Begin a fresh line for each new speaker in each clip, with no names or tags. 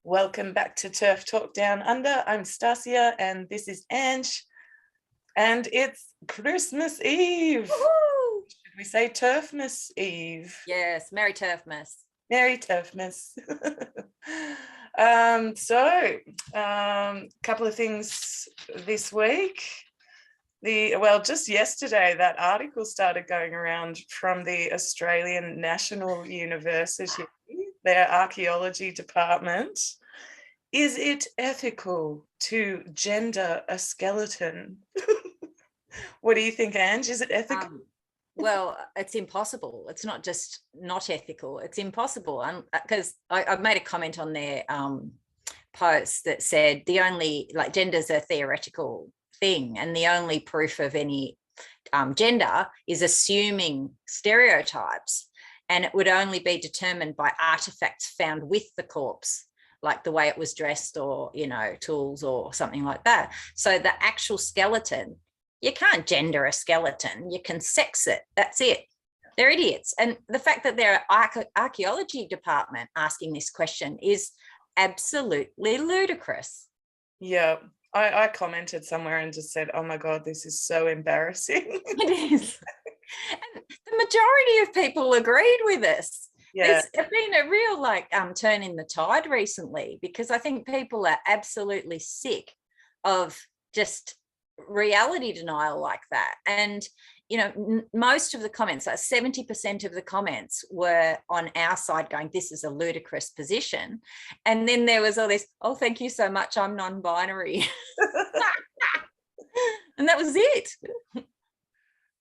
Welcome back to TERF Talk Down Under. I'm Stasia and this is Ange, and it's Christmas Eve.
Woo-hoo!
Should we say Terfmas Eve?
Yes, Merry Terfmas.
Merry Terfmas. Couple of things this week. Just yesterday, that article started going around from the Australian National University, their archaeology department. Is it ethical to gender a skeleton? What do you think, Ange? Is it ethical?
Well, it's impossible. It's not just not ethical. It's impossible. Because I've made a comment on their post that said gender's a theoretical thing, and the only proof of any gender is assuming stereotypes, and it would only be determined by artifacts found with the corpse, like the way it was dressed, or tools or something like that. So the actual skeleton, you can't gender a skeleton, you can sex it. That's it. They're idiots. And the fact that their archaeology department asking this question is absolutely ludicrous.
Yeah. I commented somewhere and just said, oh my God, this is so embarrassing.
It is. And the majority of people agreed with us. Yeah. There's been a real turn in the tide recently, because I think people are absolutely sick of just reality denial like that. And most of the comments, like 70% of the comments, were on our side going, this is a ludicrous position. And then there was all this, oh, thank you so much, I'm non-binary. And that was it.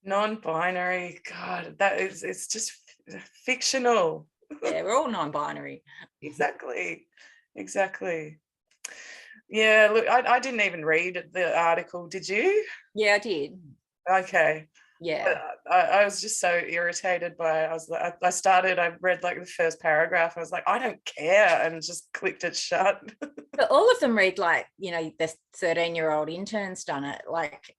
Non-binary, God, it's just fictional.
Yeah, we're all non-binary.
Exactly. Yeah, look, I didn't even read the article. Did you?
Yeah, I did.
Okay.
Yeah.
I was just so irritated by it. I read like the first paragraph. I was like, I don't care, and just clicked it shut.
But all of them read like, the 13-year-old intern's done it. Like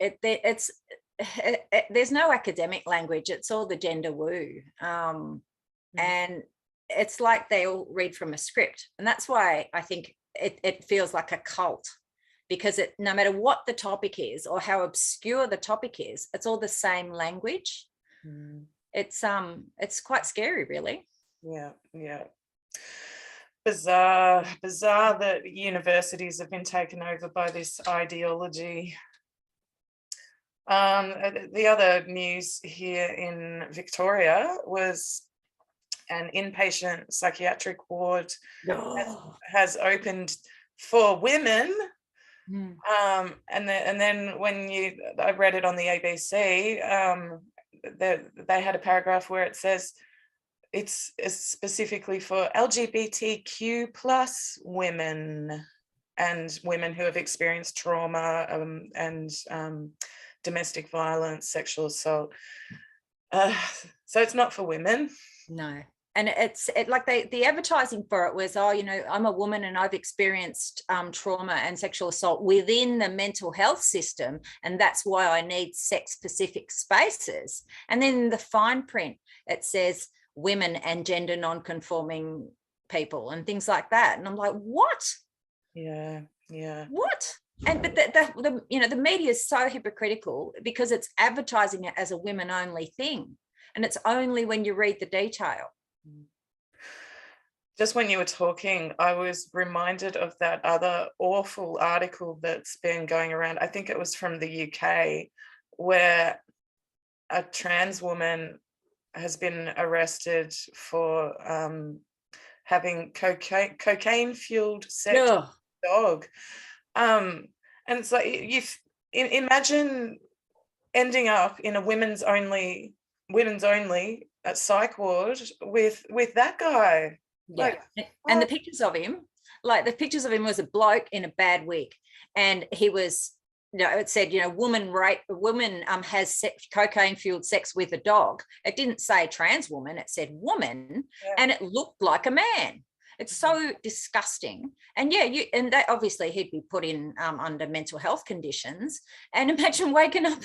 there's no academic language. It's all the gender woo. And it's like they all read from a script. And that's why I think it feels like a cult, because no matter what the topic is or how obscure the topic is, it's all the same language. It's quite scary, really.
Yeah. Bizarre that universities have been taken over by this ideology. The other news here in Victoria was an inpatient psychiatric ward has opened for women. And then when I read it on the ABC, they had a paragraph where it says it's specifically for LGBTQ plus women and women who have experienced trauma and domestic violence, sexual assault. So it's not for women.
No. And the advertising for it was, I'm a woman and I've experienced trauma and sexual assault within the mental health system, and that's why I need sex-specific spaces. And then the fine print, it says women and gender non-conforming people and things like that. And I'm like, what?
Yeah.
What? But the media is so hypocritical, because it's advertising it as a women-only thing, and it's only when you read the detail.
Just when you were talking, I was reminded of that other awful article that's been going around. I think it was from the UK, where a trans woman has been arrested for having cocaine-fueled sex with a dog. And it's like, imagine ending up in a women's only at psych ward with that guy.
Yeah. And the pictures of him was a bloke in a bad wig, and he was, it said, woman has cocaine fueled sex with a dog. It didn't say trans woman, it said woman. And it looked like a man. It's so disgusting. And and that obviously he'd be put in under mental health conditions. And imagine waking up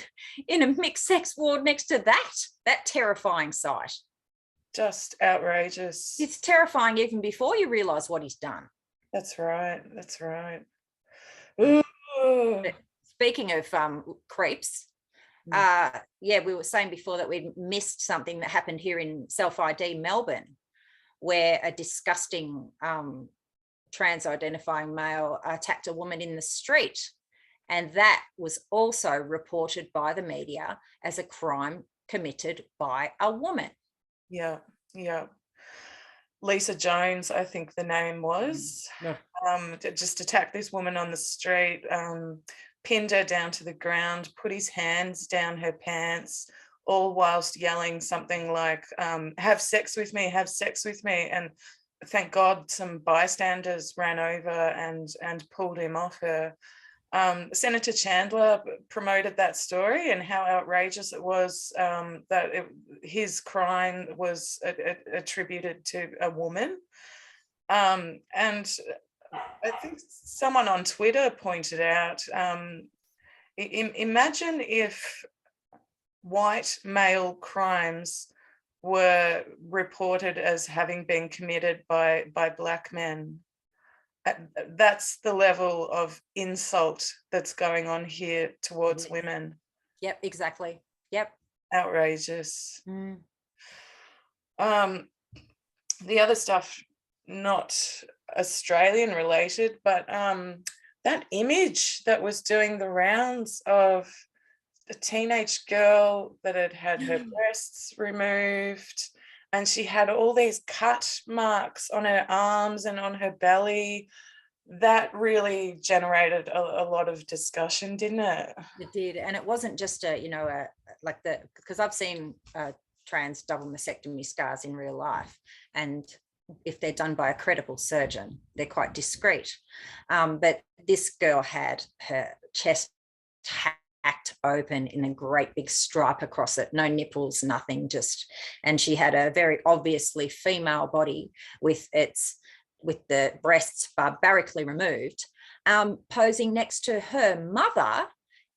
in a mixed sex ward next to that terrifying sight.
Just outrageous.
It's terrifying even before you realise what he's done.
That's right. That's right.
Mm.
Ooh.
But speaking of creeps, yeah, we were saying before that we missed something that happened here in Self-ID Melbourne, where a disgusting trans-identifying male attacked a woman in the street. And that was also reported by the media as a crime committed by a woman.
Yeah, yeah. Lisa Jones, I think the name was, just attacked this woman on the street, pinned her down to the ground, put his hands down her pants, all whilst yelling something like, have sex with me, have sex with me. And thank God some bystanders ran over and pulled him off her. Senator Chandler promoted that story and how outrageous it was that his crime was attributed to a woman. And I think someone on Twitter pointed out, imagine if white male crimes were reported as having been committed by Black men. That's the level of insult that's going on here towards women.
Yep, exactly. Yep.
Outrageous.
Mm.
The other stuff, not Australian related, but that image that was doing the rounds of a teenage girl that had her breasts removed, and she had all these cut marks on her arms and on her belly. That really generated a lot of discussion, didn't it?
It did. And it wasn't just because I've seen trans double mastectomy scars in real life. And if they're done by a credible surgeon, they're quite discreet. But this girl had her chest hacked open in a great big stripe across it, no nipples, nothing, and she had a very obviously female body with the breasts barbarically removed, posing next to her mother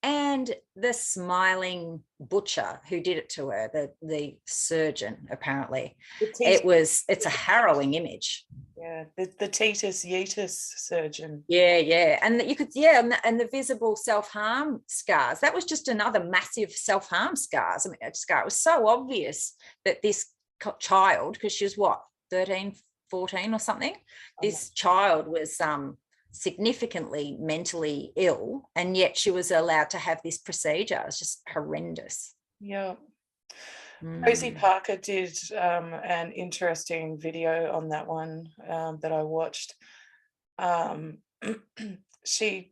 and the smiling butcher who did it to her, the surgeon, apparently. It's a harrowing image.
Yeah, the teetus yeetus surgeon.
Yeah. And you could, and the visible self-harm scars. That was just another massive self-harm scars. I mean, it was so obvious that this child, because she was what, 13, 14 or something, this child was significantly mentally ill, and yet she was allowed to have this procedure. It's just horrendous.
Yeah. Rosie Parker did an interesting video on that one that I watched. She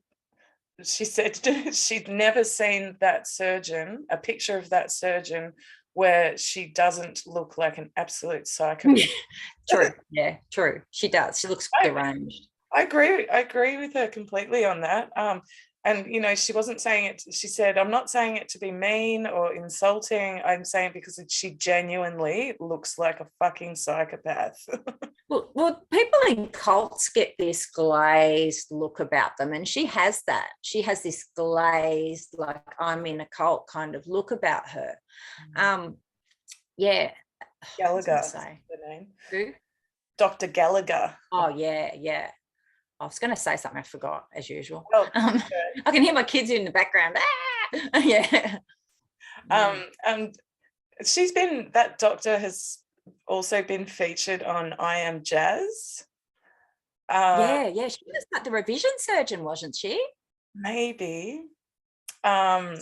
said she'd never seen that surgeon, a picture of that surgeon, where she doesn't look like an absolute psychopath.
True. Yeah, true. She does. She looks deranged.
I agree with her completely on that. And, she wasn't saying it. She said, I'm not saying it to be mean or insulting. I'm saying because she genuinely looks like a fucking psychopath.
Well, people in cults get this glazed look about them. And she has that. She has this glazed, like, I'm in a cult kind of look about her. Yeah.
Gallagher, the name.
Who?
Dr. Gallagher.
Oh, yeah. I was going to say something I forgot, as usual.
Oh,
I can hear my kids in the background. Ah! Yeah.
And that doctor has also been featured on I Am Jazz.
Yeah. She was like the revision surgeon, wasn't she?
Maybe.
But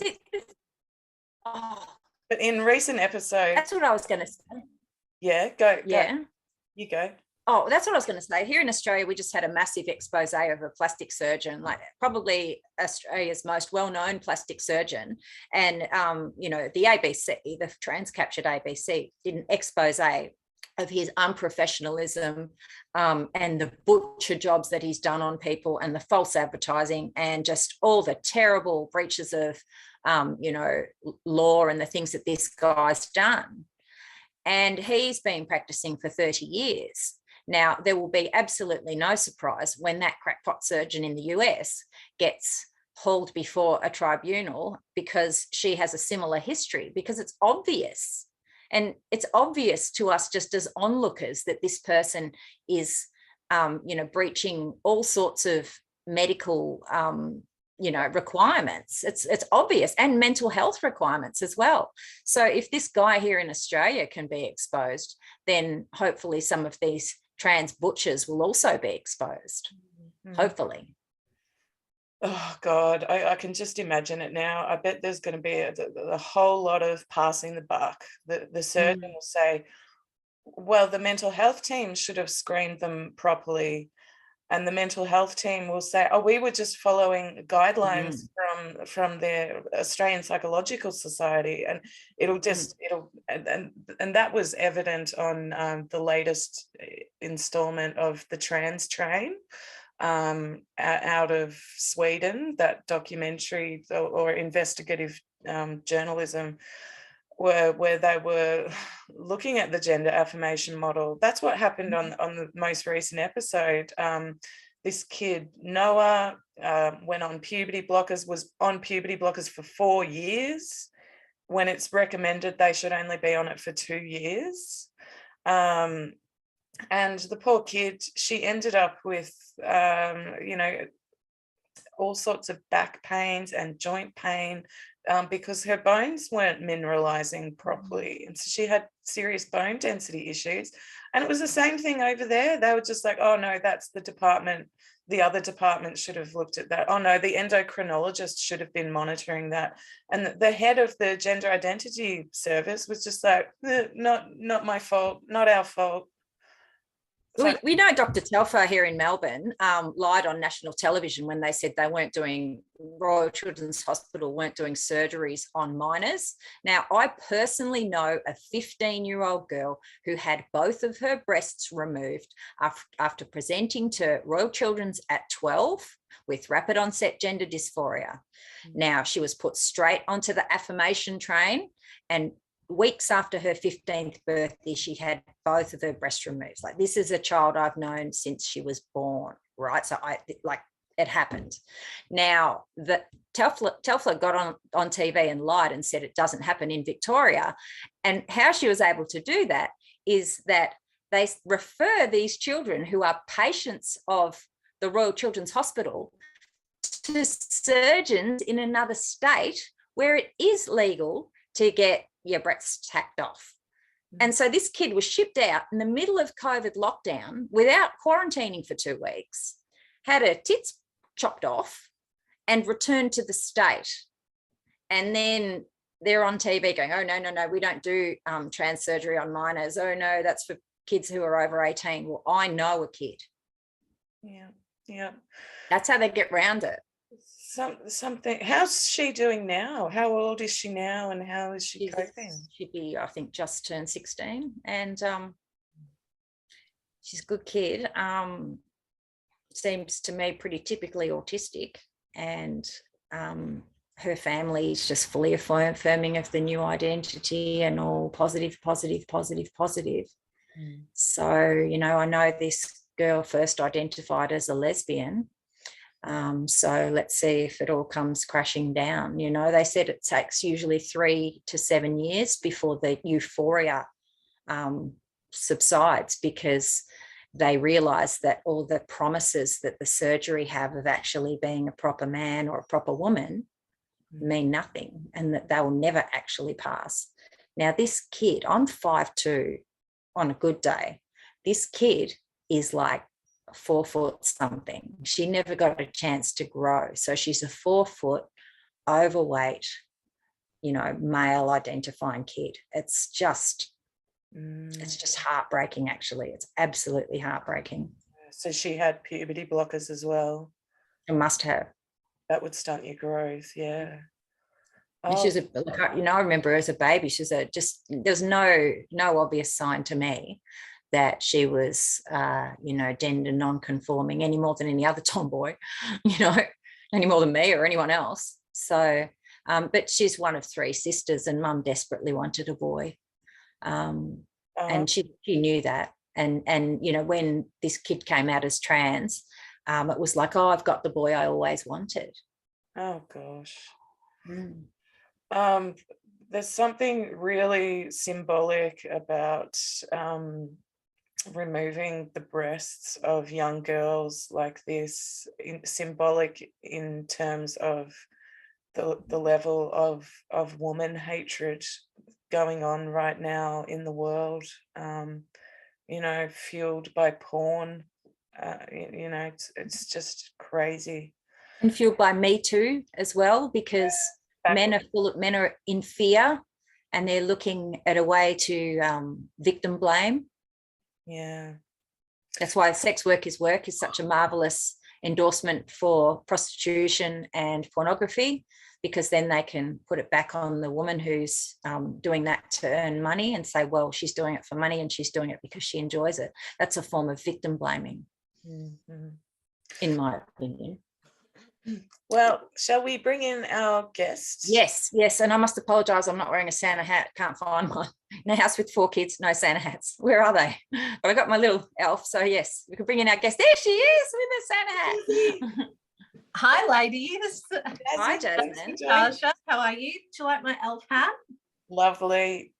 in recent episodes.
That's what I was going to say.
Yeah, go.
Yeah.
You go.
Oh, that's what I was going to say. Here in Australia, we just had a massive expose of a plastic surgeon, like probably Australia's most well-known plastic surgeon. And, the ABC, the trans-captured ABC, did an expose of his unprofessionalism and the butcher jobs that he's done on people and the false advertising and just all the terrible breaches of, law and the things that this guy's done. And he's been practicing for 30 years. Now, there will be absolutely no surprise when that crackpot surgeon in the US gets hauled before a tribunal because she has a similar history, because it's obvious. And it's obvious to us just as onlookers that this person is breaching all sorts of medical, requirements. It's obvious, and mental health requirements as well. So if this guy here in Australia can be exposed, then hopefully some of these trans butchers will also be exposed. Hopefully.
Oh God, I can just imagine it now. I bet there's going to be a whole lot of passing the buck. The surgeon will say, well, the mental health team should have screened them properly. And the mental health team will say, oh, we were just following guidelines from the Australian Psychological Society. And and that was evident on the latest installment of the Trans Train out of Sweden, that documentary or investigative journalism where they were looking at the gender affirmation model. That's what happened on the most recent episode. This kid, Noah, went on puberty blockers, was on puberty blockers for 4 years, when it's recommended they should only be on it for 2 years. And the poor kid, she ended up with, all sorts of back pains and joint pain because her bones weren't mineralizing properly. And so she had serious bone density issues. And it was the same thing over there. They were just like, oh, no, that's the department. The other department should have looked at that. Oh, no, the endocrinologist should have been monitoring that. And the head of the gender identity service was just like, not my fault, not our fault.
We know Dr. Telfer here in Melbourne lied on national television when they said they weren't doing, Royal Children's Hospital weren't doing surgeries on minors. Now, I personally know a 15-year-old girl who had both of her breasts removed after presenting to Royal Children's at 12 with rapid onset gender dysphoria. Now, she was put straight onto the affirmation train, and weeks after her 15th birthday, she had both of her breasts removed. Like, this is a child I've known since she was born, right? So it happened. Now, the Telfer got on TV and lied and said it doesn't happen in Victoria. And how she was able to do that is that they refer these children who are patients of the Royal Children's Hospital to surgeons in another state where it is legal to get your breasts hacked off. And so this kid was shipped out in the middle of COVID lockdown without quarantining for 2 weeks, had her tits chopped off and returned to the state. And then they're on TV going, oh, no, we don't do trans surgery on minors. Oh, no, that's for kids who are over 18. Well, I know a kid.
Yeah.
That's how they get around it.
Something. How's she doing now? How old is she now, and how is she coping?
She'd be, I think, just turned 16, and she's a good kid. Seems to me pretty typically autistic, and her family is just fully affirming of the new identity and all positive. So, I know this girl first identified as a lesbian. So let's see if it all comes crashing down. They said it takes usually 3 to 7 years before the euphoria subsides, because they realise that all the promises that the surgery have of actually being a proper man or a proper woman mean nothing, and that they will never actually pass. Now, this kid, I'm 5'2" on a good day. This kid is like 4 foot something. She never got a chance to grow. So she's a 4 foot overweight, male identifying kid. It's just heartbreaking, actually. It's absolutely heartbreaking.
So she had puberty blockers as well.
It must have.
That would stunt your growth, yeah.
And she's I remember her as a baby. There's no obvious sign to me that she was, gender non-conforming any more than any other tomboy, any more than me or anyone else. So, but she's one of 3 sisters, and mum desperately wanted a boy. And she knew that. And when this kid came out as trans, it was like, oh, I've got the boy I always wanted.
Oh, gosh. There's something really symbolic about removing the breasts of young girls like this, symbolic in terms of the level of woman hatred going on right now in the world, fueled by porn. It's just crazy.
And fueled by Me Too as well, because men are in fear, and they're looking at a way to victim blame.
Yeah.
That's why sex workers' work is such a marvelous endorsement for prostitution and pornography, because then they can put it back on the woman who's doing that to earn money and say, well, she's doing it for money and she's doing it because she enjoys it. That's a form of victim blaming, in my opinion.
Well, shall we bring in our guests?
Yes. And I must apologise, I'm not wearing a Santa hat. Can't find one. In a house with 4 kids, no Santa hats. Where are they? But I got my little elf. So yes, we could bring in our guest. There she is with a Santa hat.
Hi, ladies.
Hi, Jasmine.
Tasha, how are you? Do you like my elf hat?
Lovely.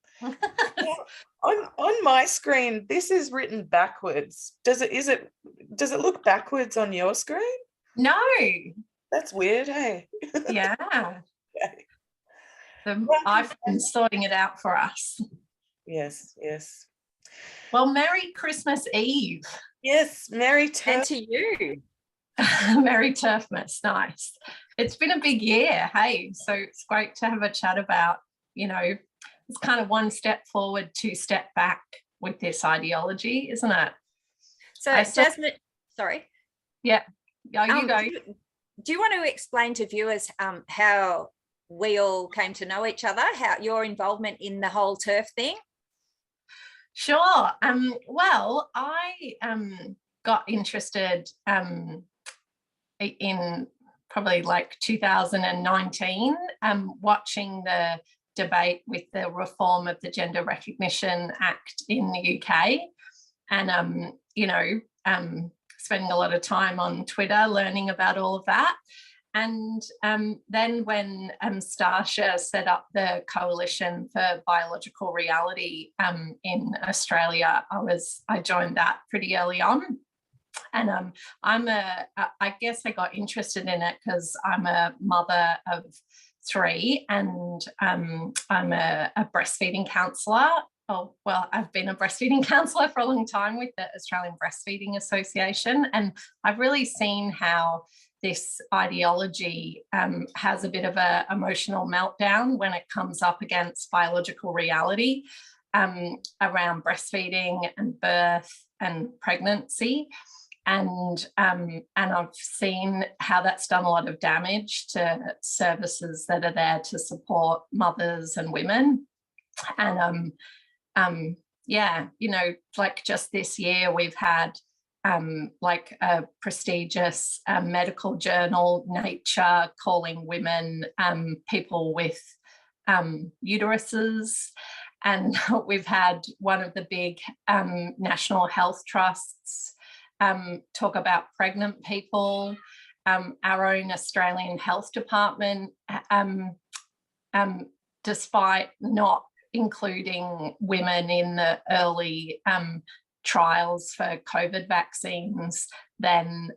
On my screen, this is written backwards. Does it look backwards on your screen?
No.
That's weird, hey?
Yeah.
Okay.
The iPhone's sorting it out for us.
Yes.
Well, Merry Christmas Eve.
Yes, Merry Terf.
And to you.
Merry Terfmas. Nice. It's been a big year, hey? So it's great to have a chat about, it's kind of 1 step forward, 2 step back with this ideology, isn't it?
So Jasmine, sorry.
Yeah. You go.
Do you want to explain to viewers how we all came to know each other, how your involvement in the whole TERF thing?
Sure. Well, I got interested in probably like 2019, watching the debate with the reform of the Gender Recognition Act in the UK, and spending a lot of time on Twitter learning about all of that. And then when Stasha set up the Coalition for Biological Reality in Australia, I joined that pretty early on. And I guess I got interested in it because I'm a mother of 3, and I'm a breastfeeding counsellor. Oh, well, I've been a breastfeeding counsellor for a long time with the Australian Breastfeeding Association, and I've really seen how this ideology has a bit of an emotional meltdown when it comes up against biological reality around breastfeeding and birth and pregnancy. And I've seen how that's done a lot of damage to services that are there to support mothers and women. And like just this year we've had like a prestigious medical journal, Nature, calling women people with uteruses. And we've had one of the big national health trusts talk about pregnant people. Our own Australian Health Department, despite not including women in the early trials for COVID vaccines, then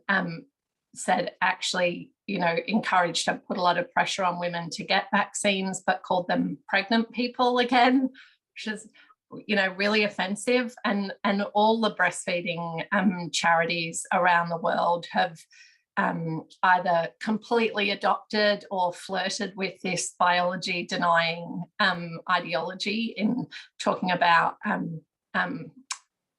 said actually, encouraged to put a lot of pressure on women to get vaccines, but called them pregnant people again, which is, really offensive. And all the breastfeeding charities around the world have either completely adopted or flirted with this biology denying ideology in talking about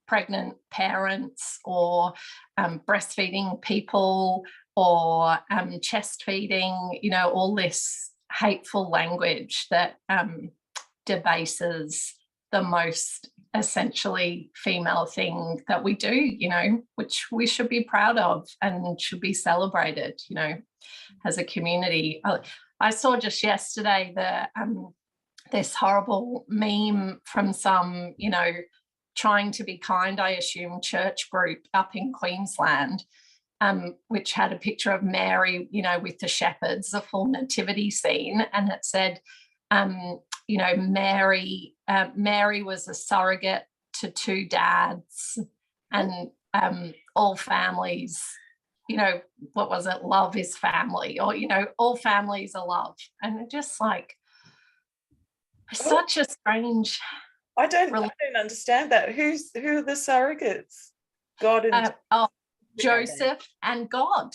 pregnant parents or breastfeeding people or chest feeding, all this hateful language that debases the most essentially female thing that we do, which we should be proud of and should be celebrated, as a community. I saw just yesterday this horrible meme from some, trying to be kind, I assume, church group up in Queensland, which had a picture of Mary, with the shepherds, the full nativity scene, and it said, Mary was a surrogate to 2 dads, and all families, you know, what was it? Love is family, or, you know, all families are love. And just like, such a strange.
I don't understand that. Who are the surrogates? God and
Joseph and God.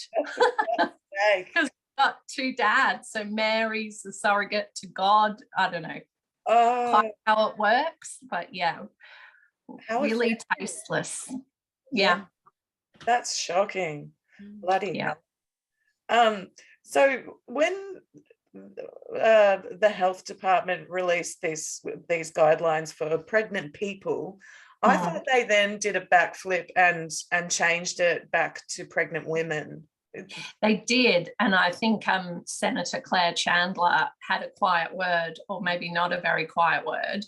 Because got two dads, so Mary's the surrogate to God. I don't know quite how it works, but yeah, really tasteless. Yeah,
that's shocking. Bloody hell. So when the health department released these guidelines for pregnant people, I thought they then did a backflip and changed it back to pregnant women.
They did, and I think Senator Claire Chandler had a quiet word, or maybe not a very quiet word,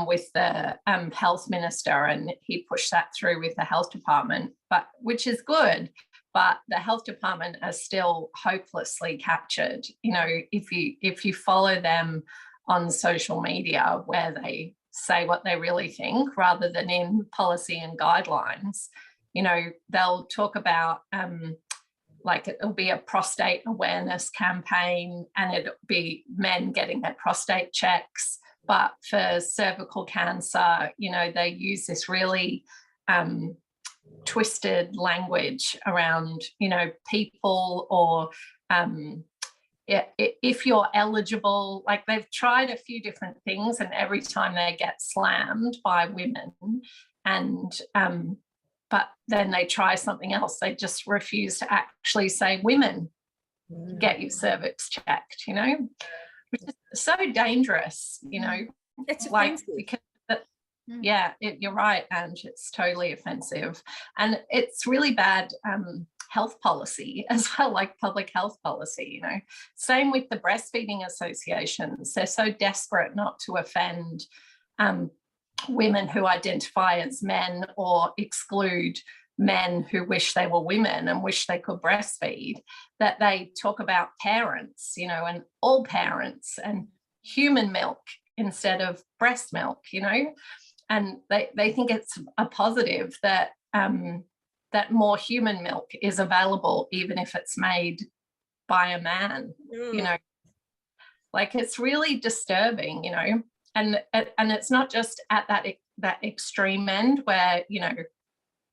with the health minister, and he pushed that through with the health department, but which is good. But the health department are still hopelessly captured. You know, if you follow them on social media, where they say what they really think rather than in policy and guidelines, you know, they'll talk about like it'll be a prostate awareness campaign, and it'll be men getting their prostate checks. But for cervical cancer, you know, they use this really twisted language around, you know, people, or if you're eligible. Like, they've tried a few different things, and every time they get slammed by women. And but then they try something else. They just refuse to actually say, women, get your cervix checked, you know, which is so dangerous, you know.
It's
like,
offensive.
because you're right, and it's totally offensive. And it's really bad health policy as well, like public health policy, you know. Same with the breastfeeding associations. They're so desperate not to offend women who identify as men, or exclude men who wish they were women and wish they could breastfeed, that they talk about parents, you know, and all parents, and human milk instead of breast milk, you know. And they think it's a positive that that more human milk is available, even if it's made by a man, you know. Like, it's really disturbing, you know. And it's not just at that extreme end, where, you know,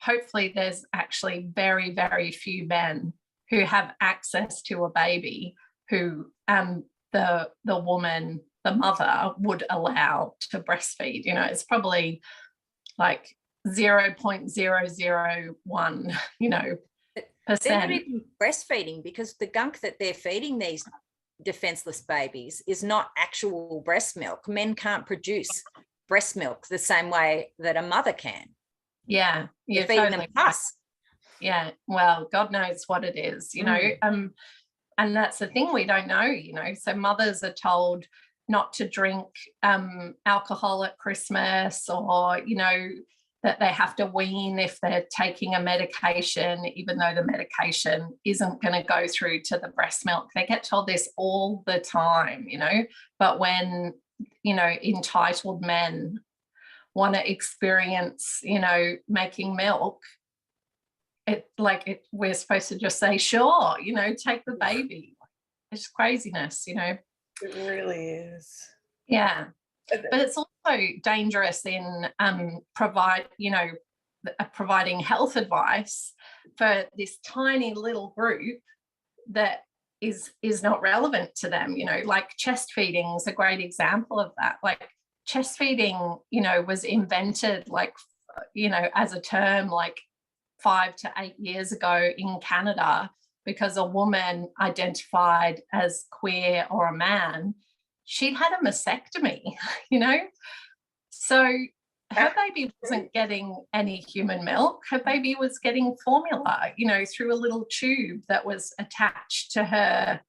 hopefully there's actually very, very few men who have access to a baby who the woman, the mother, would allow to breastfeed. You know, it's probably like 0.001, you know, percent.
They're not even breastfeeding, because the gunk that they're feeding these defenseless babies is not actual breast milk. Men can't produce breast milk the same way that a mother can.
Yeah,
you're feeding
totally
them pus.
Yeah, well, God knows what it is, you know. And that's the thing, we don't know, you know. So mothers are told not to drink alcohol at Christmas, or, you know, that they have to wean if they're taking a medication, even though the medication isn't going to go through to the breast milk. They get told this all the time, you know. But when, you know, entitled men want to experience, you know, making milk, we're supposed to just say, sure, you know, take the baby. It's craziness, you know.
It really is.
Yeah. But it's also dangerous in providing health advice for this tiny little group that is not relevant to them, you know. Like, chest feeding is a great example of that. Like, chest feeding, you know, was invented, like, you know, as a term like 5 to 8 years ago in Canada, because a woman identified as queer or a man, she'd had a mastectomy, you know. So her baby wasn't getting any human milk. Her baby was getting formula, you know, through a little tube that was attached to her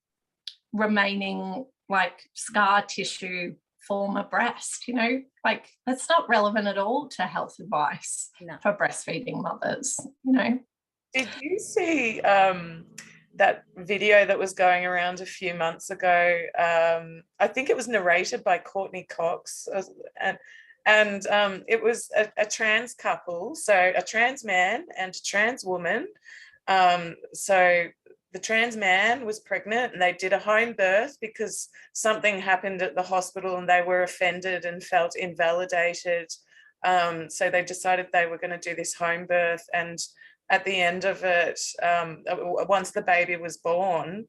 remaining, like, scar tissue former breast, you know. Like, that's not relevant at all to health advice for breastfeeding mothers, you know.
Did you see that video that was going around a few months ago? I think it was narrated by Courtney Cox, and And it was a trans couple, so a trans man and a trans woman. So the trans man was pregnant and they did a home birth because something happened at the hospital and they were offended and felt invalidated. So they decided they were going to do this home birth. And at the end of it, once the baby was born,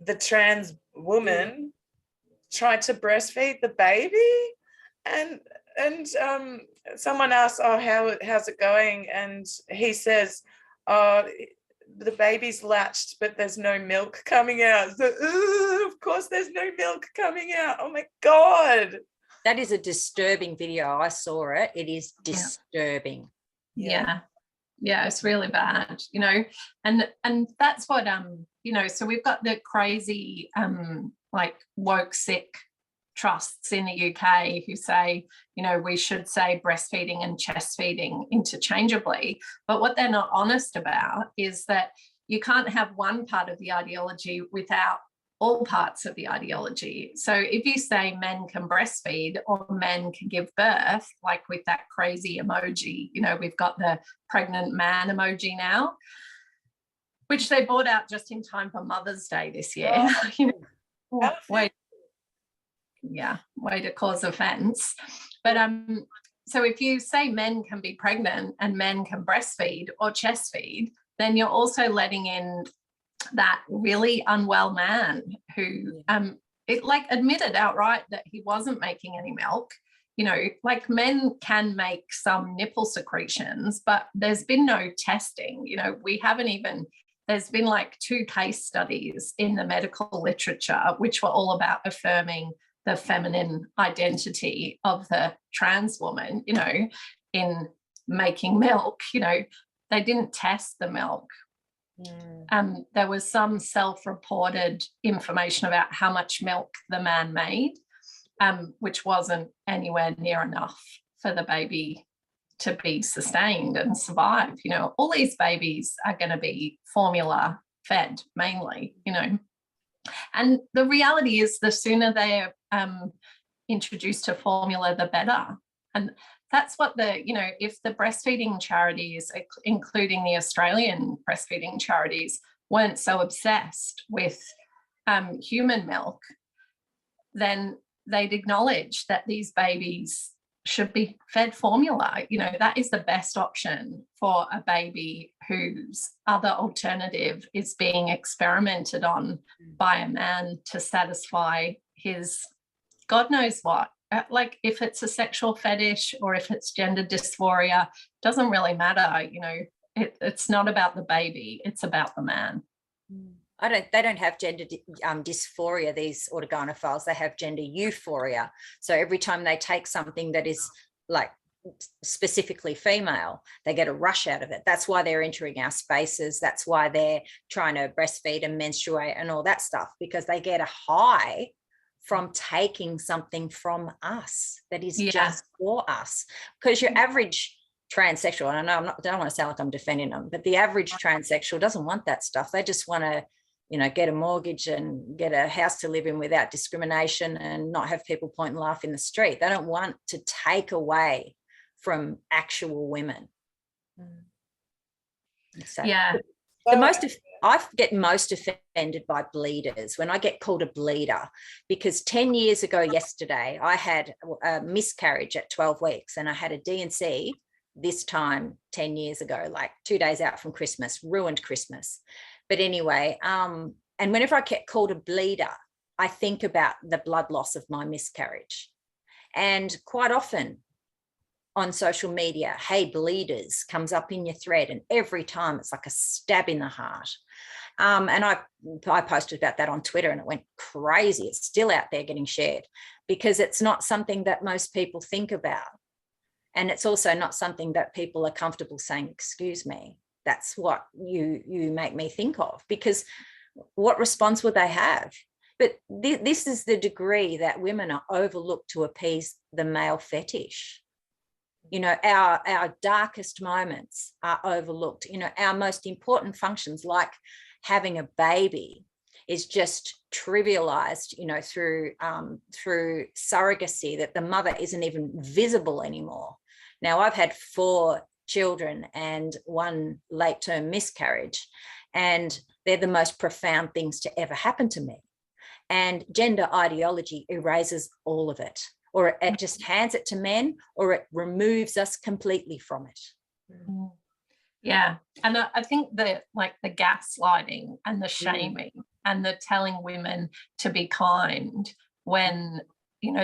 the trans woman tried to breastfeed the baby, and someone asked, oh, how's it going? And he says, oh, the baby's latched, but there's no milk coming out. So, of course there's no milk coming out. Oh my God.
That is a disturbing video. I saw it. It is disturbing.
Yeah, it's really bad, you know, and that's what you know, so we've got the crazy like woke sick trusts in the UK who say, you know, we should say breastfeeding and chest feeding interchangeably. But what they're not honest about is that you can't have one part of the ideology without all parts of the ideology. So if you say men can breastfeed or men can give birth, like with that crazy emoji, you know, we've got the pregnant man emoji now, which they brought out just in time for Mother's Day this year. You know, way to cause offense. But so if you say men can be pregnant and men can breastfeed or chest feed, then you're also letting in that really unwell man who it like admitted outright that he wasn't making any milk. You know, like men can make some nipple secretions, but there's been no testing. You know, we haven't even, there's been like 2 case studies in the medical literature which were all about affirming the feminine identity of the trans woman, you know, in making milk. You know, they didn't test the milk. There was some self-reported information about how much milk the man made, which wasn't anywhere near enough for the baby to be sustained and survive. You know, all these babies are going to be formula fed mainly, you know. And the reality is the sooner they're introduced to formula, the better. And that's what you know, if the breastfeeding charities, including the Australian breastfeeding charities, weren't so obsessed with human milk, then they'd acknowledge that these babies should be fed formula. You know, that is the best option for a baby whose other alternative is being experimented on by a man to satisfy his God knows what. Like if it's a sexual fetish or if it's gender dysphoria, doesn't really matter. You know, it's not about the baby, it's about the man.
They don't have gender dysphoria, these organophiles. They have gender euphoria. So every time they take something that is like specifically female, they get a rush out of it. That's why they're entering our spaces. That's why they're trying to breastfeed and menstruate and all that stuff, because they get a high from taking something from us that is just for us. Because your average transsexual, and I know I don't want to sound like I'm defending them, but the average transsexual doesn't want that stuff. They just want to, you know, get a mortgage and get a house to live in without discrimination and not have people point and laugh in the street. They don't want to take away from actual women. So, I get most offended by bleeders when I get called a bleeder, because 10 years ago yesterday, I had a miscarriage at 12 weeks and I had a D&C this time 10 years ago, like 2 days out from Christmas, ruined Christmas. But anyway, and whenever I get called a bleeder, I think about the blood loss of my miscarriage. And quite often on social media, hey, bleeders comes up in your thread, and every time it's like a stab in the heart. And I posted about that on Twitter and it went crazy. It's still out there getting shared because it's not something that most people think about. And it's also not something that people are comfortable saying, excuse me, that's what you make me think of, because what response would they have? But this is the degree that women are overlooked to appease the male fetish. You know, our darkest moments are overlooked. You know, our most important functions, like having a baby, is just trivialized, through surrogacy, that the mother isn't even visible anymore. Now, I've had 4 children and 1 late-term miscarriage, and they're the most profound things to ever happen to me. And gender ideology erases all of it, or it just hands it to men, or it removes us completely from it.
Yeah. And I think that, like, the gaslighting and the shaming and the telling women to be kind when,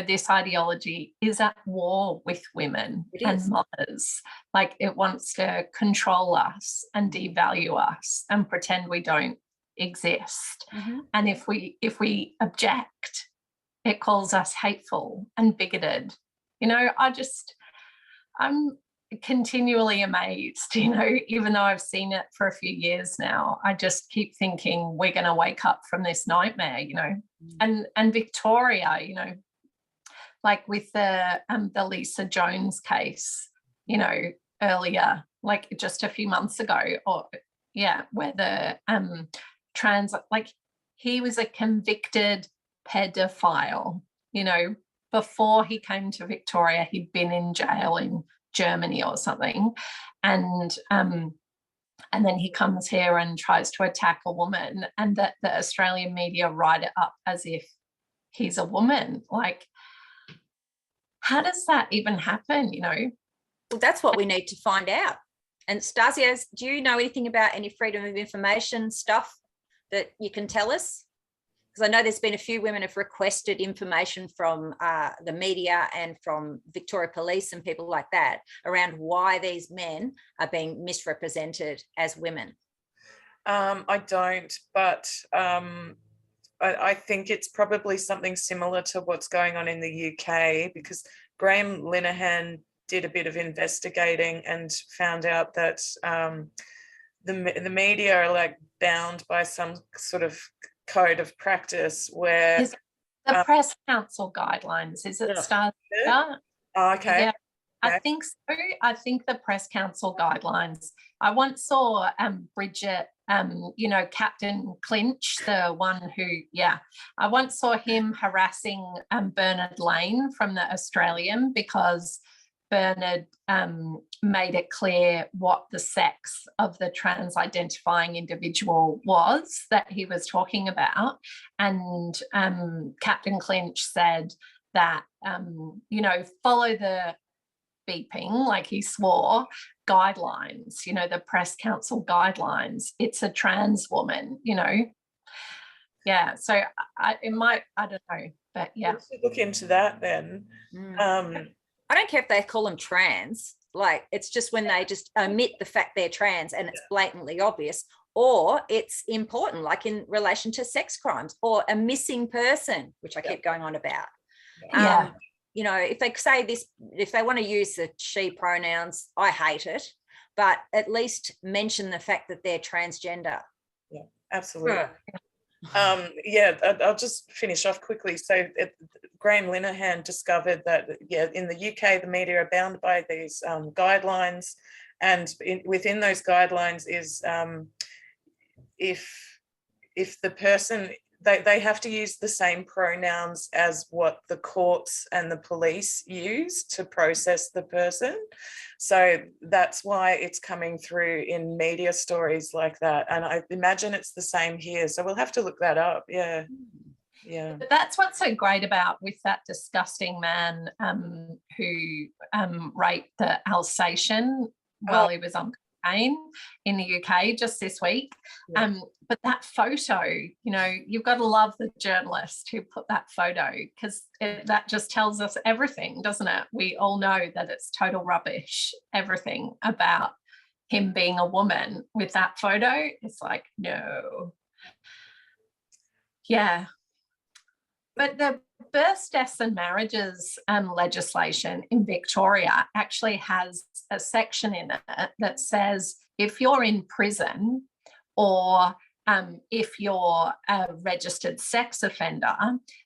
this ideology is at war with women and mothers. Like, it wants to control us and devalue us and pretend we don't exist. And if we object, it calls us hateful and bigoted. I'm continually amazed, even though I've seen it for a few years now. I just keep thinking we're going to wake up from this nightmare, and Victoria, like with the Lisa Jones case, earlier, like just a few months ago, where the he was a convicted pedophile. Before he came to Victoria, he'd been in jail in Germany or something, and then he comes here and tries to attack a woman, and that the Australian media write it up as if he's a woman. Like, how does that even happen?
Well, that's what we need to find out. And Stasia, do you know anything about any freedom of information stuff that you can tell us? Because I know there's been a few women have requested information from the media and from Victoria Police and people like that around why these men are being misrepresented as women.
I don't, but I think it's probably something similar to what's going on in the UK, because Graham Linehan did a bit of investigating and found out that the media are like bound by some sort of code of practice where
is the press council guidelines, is it started?
Oh, okay.
Yeah, I think so. I think the press council guidelines. I once saw Bridget, Captain Clinch, the one who, I once saw him harassing Bernard Lane from the Australian because Bernard made it clear what the sex of the trans identifying individual was that he was talking about. And Captain Clinch said that, follow the beeping, like he swore, guidelines, the press council guidelines. It's a trans woman, Yeah, so I don't know, but yeah.
We should look into that then.
I don't care if they call them trans, like it's just when they just omit the fact they're trans and it's blatantly obvious, or it's important, like in relation to sex crimes or a missing person, which I keep going on about. If they say this, if they want to use the she pronouns, I hate it, but at least mention the fact that they're transgender.
Yeah, absolutely. I'll just finish off quickly. So Graham Linehan discovered that, in the UK, the media are bound by these guidelines, and within those guidelines is if the person, they have to use the same pronouns as what the courts and the police use to process the person. So that's why it's coming through in media stories like that. And I imagine it's the same here. So we'll have to look that up. Yeah.
But that's what's so great about with that disgusting man who raped the Alsatian while he was on cocaine in the UK just this week. But that photo, you've got to love the journalist who put that photo, because that just tells us everything, doesn't it? We all know that it's total rubbish, everything about him being a woman with that photo. It's like, no. Yeah. But the births, deaths and marriages legislation in Victoria actually has a section in it that says if you're in prison or if you're a registered sex offender,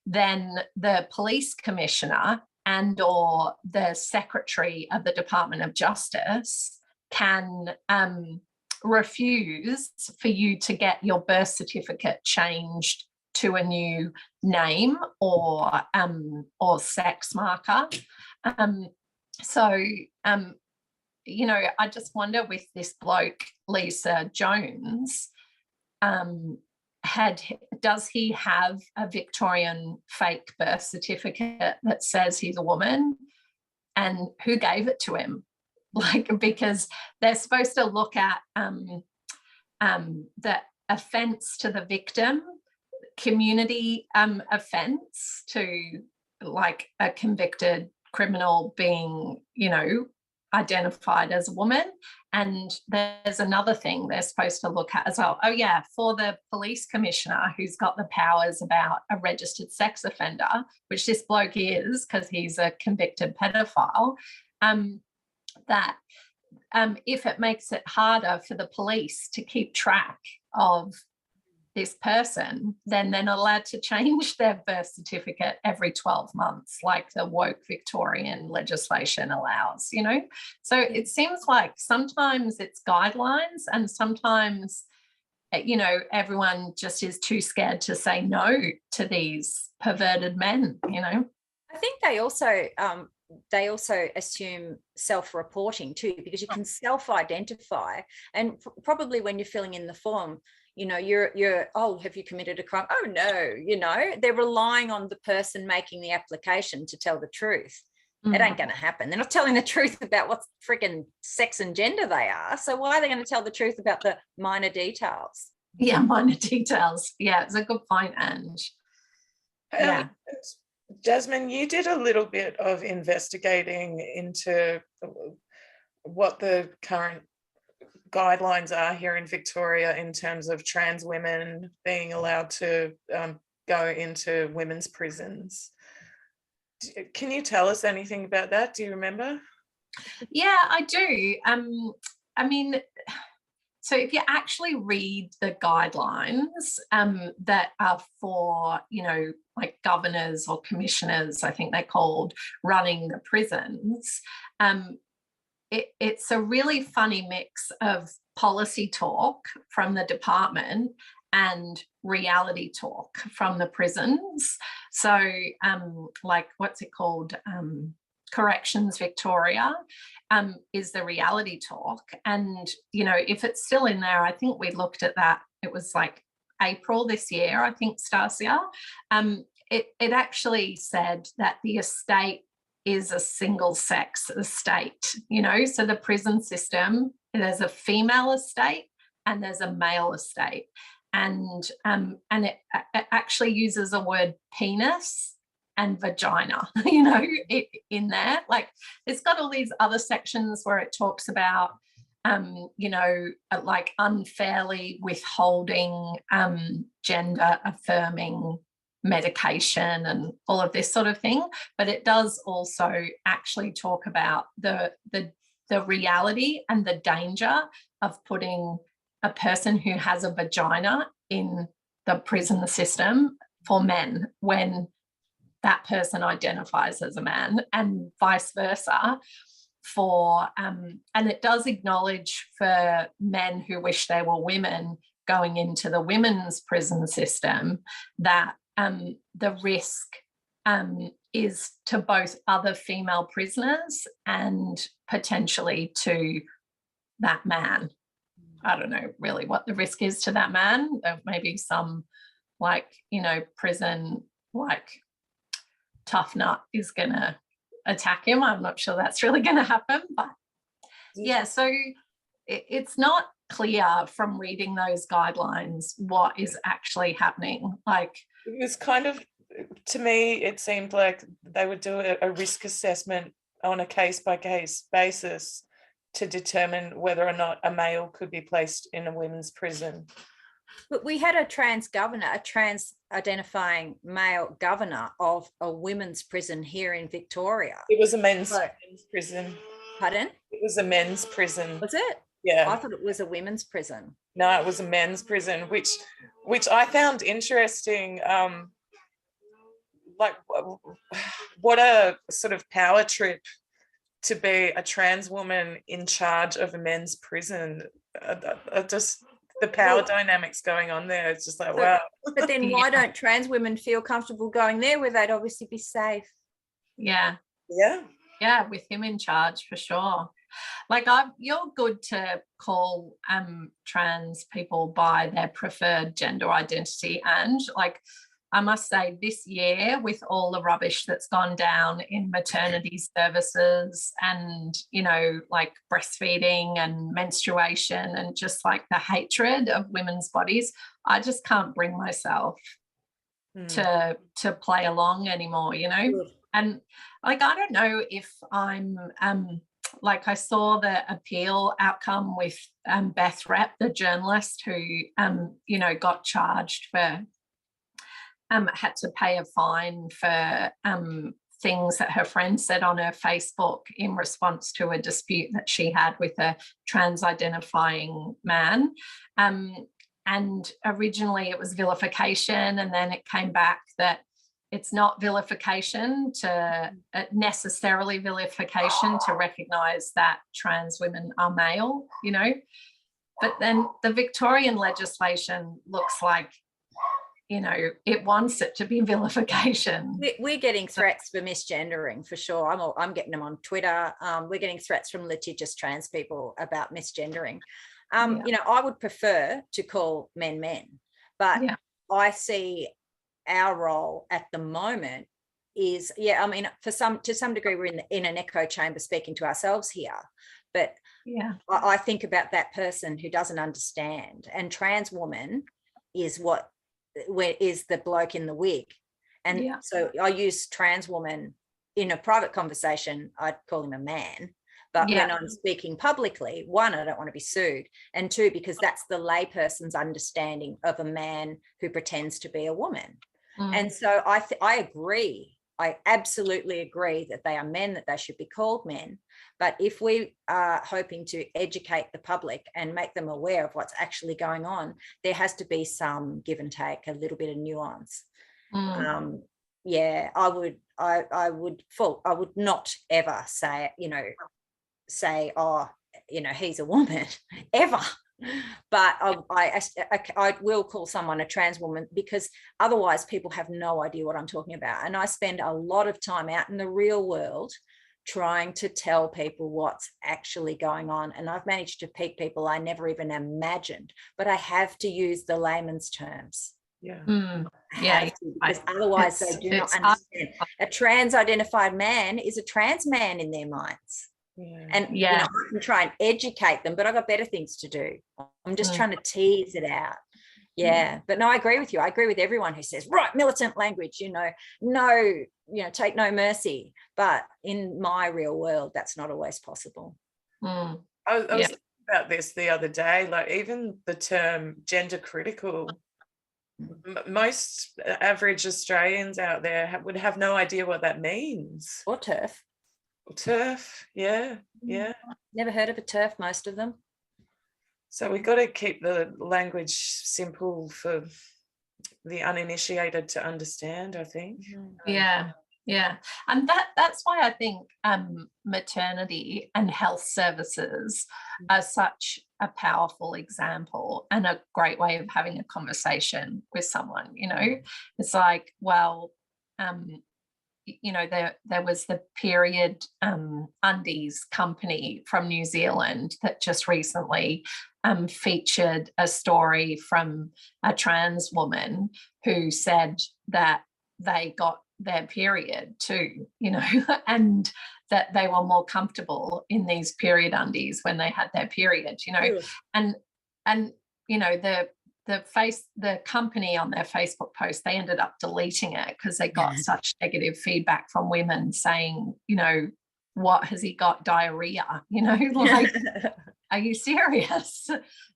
then the police commissioner and or the secretary of the Department of Justice can refuse for you to get your birth certificate changed to a new name or sex marker. You know, I just wonder with this bloke, Lisa Jones, does he have a Victorian fake birth certificate that says he's a woman, and who gave it to him? Like, because they're supposed to look at the offence to the victim, community offence to like a convicted criminal being, you know, identified as a woman. And there's another thing they're supposed to look at as well. Oh yeah, for the police commissioner who's got the powers about a registered sex offender, which this bloke is because he's a convicted pedophile, that if it makes it harder for the police to keep track of this person, then they're not allowed to change their birth certificate every 12 months, like the woke Victorian legislation allows, you know? So it seems like sometimes it's guidelines and sometimes, you know, everyone just is too scared to say no to these perverted men, you know?
I think they also assume self-reporting too, because you can self-identify, and probably when you're filling in the form, you know, you're oh, have you committed a crime? Oh no, you know, they're relying on the person making the application to tell the truth. It ain't going to happen. They're not telling the truth about what freaking sex and gender they are. So why are they going to tell the truth about the minor details?
Yeah, minor details. Yeah, it's a good point, Ange. Yeah.
Jasmine, you did a little bit of investigating into what the current guidelines are here in Victoria in terms of trans women being allowed to go into women's prisons. Can you tell us anything about that? Do you remember?
Yeah, I do. I mean, so if you actually read the guidelines that are for, you know, like governors or commissioners, I think they're called, running the prisons, it's a really funny mix of policy talk from the department and reality talk from the prisons. So like, what's it called? Corrections Victoria is the reality talk. And, you know, if it's still in there, I think we looked at that. It was like April this year, I think, Stasia. It actually said that the estate is a single sex estate, you know, so the prison system, there's a female estate and there's a male estate. And it actually uses a word penis and vagina, you know, in there. Like, it's got all these other sections where it talks about, you know, like unfairly withholding gender affirming medication and all of this sort of thing. But it does also actually talk about the reality and the danger of putting a person who has a vagina in the prison system for men when that person identifies as a man, and vice versa for and it does acknowledge for men who wish they were women going into the women's prison system that the risk is to both other female prisoners and potentially to that man. I don't know really what the risk is to that man. Maybe some, like, you know, prison, like, tough nut is going to attack him. I'm not sure that's really going to happen. But yeah, so it's not clear from reading those guidelines what is actually happening. Like,
it was kind of, to me, it seemed like they would do a risk assessment on a case-by-case basis to determine whether or not a male could be placed in a women's prison.
But we had a trans governor, a trans identifying male governor of a women's prison here in Victoria.
It was a men's prison.
Pardon?
It was a men's prison.
Was it?
Yeah.
I thought it was a women's prison.
No, it was a men's prison, which I found interesting. Like, what a sort of power trip to be a trans woman in charge of a men's prison. just the power dynamics going on there. It's just like, wow.
But then why don't trans women feel comfortable going there where they'd obviously be safe?
Yeah, with him in charge, for sure. Like, you're good to call trans people by their preferred gender identity, and like, I must say, this year, with all the rubbish that's gone down in maternity services and, you know, like breastfeeding and menstruation and just like the hatred of women's bodies, I just can't bring myself to play along anymore, you know.
Good.
And like, I don't know if I'm like, I saw the appeal outcome with Beth Rep, the journalist who you know, got charged for had to pay a fine for things that her friend said on her Facebook in response to a dispute that she had with a trans identifying man. And originally it was vilification, and then it came back that it's not vilification to necessarily vilification to recognise that trans women are male, you know. But then the Victorian legislation looks like, you know, it wants it to be vilification.
We're getting threats for misgendering, for sure. I'm getting them on Twitter. We're getting threats from litigious trans people about misgendering. You know, I would prefer to call men men, but I see our role at the moment is, I mean, to some degree, we're in an echo chamber speaking to ourselves here, but I think about that person who doesn't understand, and trans woman is the bloke in the wig. And so I use trans woman in a private conversation, I'd call him a man. But when I'm speaking publicly, one, I don't want to be sued, and two, because that's the layperson's understanding of a man who pretends to be a woman. And so I agree. I absolutely agree that they are men, that they should be called men. But if we are hoping to educate the public and make them aware of what's actually going on, there has to be some give and take, a little bit of nuance. I would not ever say, oh, you know, he's a woman, ever. But I will call someone a trans woman, because otherwise people have no idea what I'm talking about. And I spend a lot of time out in the real world trying to tell people what's actually going on. And I've managed to pique people I never even imagined, but I have to use the layman's terms. Because otherwise they do not understand. A trans identified man is a trans man in their minds. And you know, I can try and educate them, but I've got better things to do. I'm just trying to tease it out. But no, I agree with you. I agree with everyone who says, right, militant language, take no mercy. But in my real world, that's not always possible.
I was thinking about this the other day, like even the term gender critical, most average Australians out there would have no idea what that means.
Or TERF.
TERF, yeah.
Never heard of a TERF, most of them.
So we've got to keep the language simple for the uninitiated to understand, I think.
And that's why I think maternity and health services are such a powerful example and a great way of having a conversation with someone. You know, it's like, well, there was the period undies company from New Zealand that just recently featured a story from a trans woman who said that they got their period too, and that they were more comfortable in these period undies when they had their period, and the company on their Facebook post, they ended up deleting it because they got such negative feedback from women saying, what has he got, diarrhea? Like, are you serious?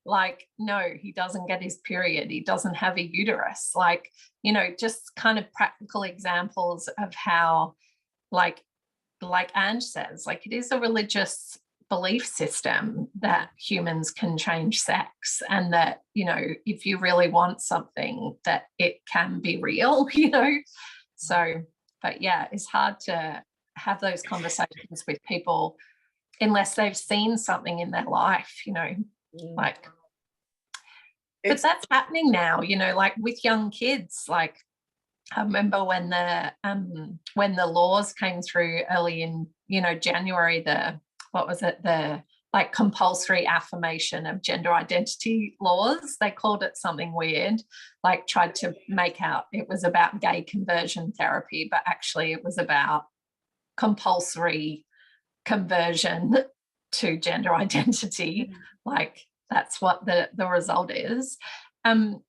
Like, no, he doesn't get his period. He doesn't have a uterus. Like, just kind of practical examples of how, like Ange says, like, it is a religious belief system that humans can change sex, and that, if you really want something, that it can be real, So, but yeah, it's hard to have those conversations with people unless they've seen something in their life, Like, but that's happening now, you know, like with young kids. Like, I remember when the laws came through early in, you know, January, the like compulsory affirmation of gender identity laws. They called it something weird, like tried to make out it was about gay conversion therapy, but actually it was about compulsory conversion to gender identity. Like, that's what the result is. And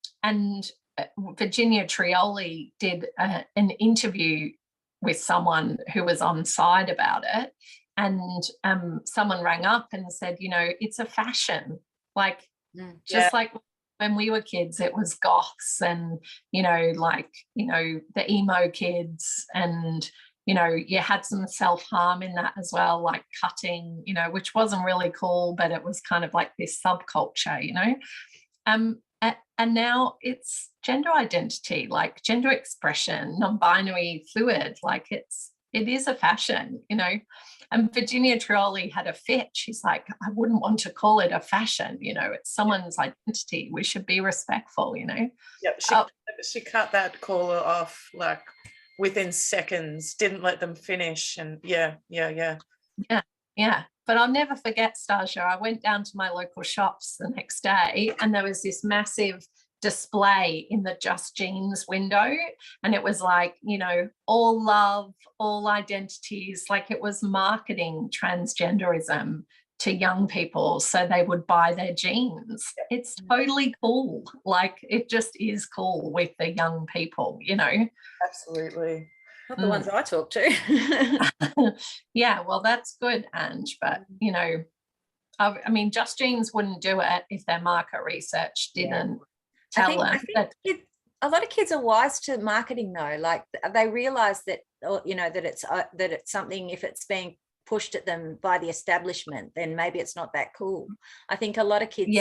Virginia Trioli did an interview with someone who was on side about it, and someone rang up and said, you know, it's a fashion, like just like when we were kids it was goths and, you know, like, you know, the emo kids, and, you know, you had some self-harm in that as well, like cutting, you know, which wasn't really cool, but it was kind of like this subculture, you know. And now it's gender identity, like gender expression, non-binary, fluid, like it is a fashion, you know. And Virginia Trioli had a fit. She's like, I wouldn't want to call it a fashion, you know, it's someone's identity. We should be respectful, you know.
Yeah, she cut that caller off like within seconds, didn't let them finish, and yeah.
But I'll never forget, Stasia, I went down to my local shops the next day and there was this massive display in the Just Jeans window, and it was like, you know, all love, all identities, like it was marketing transgenderism to young people so they would buy their jeans. It's totally cool. Like, it just is cool with the young people, you know.
Absolutely.
Not the ones I talk to.
Yeah, well, that's good, Ange, but, you know, I mean, Just Jeans wouldn't do it if their market reach didn't tell them.
I think a lot of kids are wise to marketing though. Like, they realise that, you know, that it's something, if it's being pushed at them by the establishment, then maybe it's not that cool. I think a lot of kids,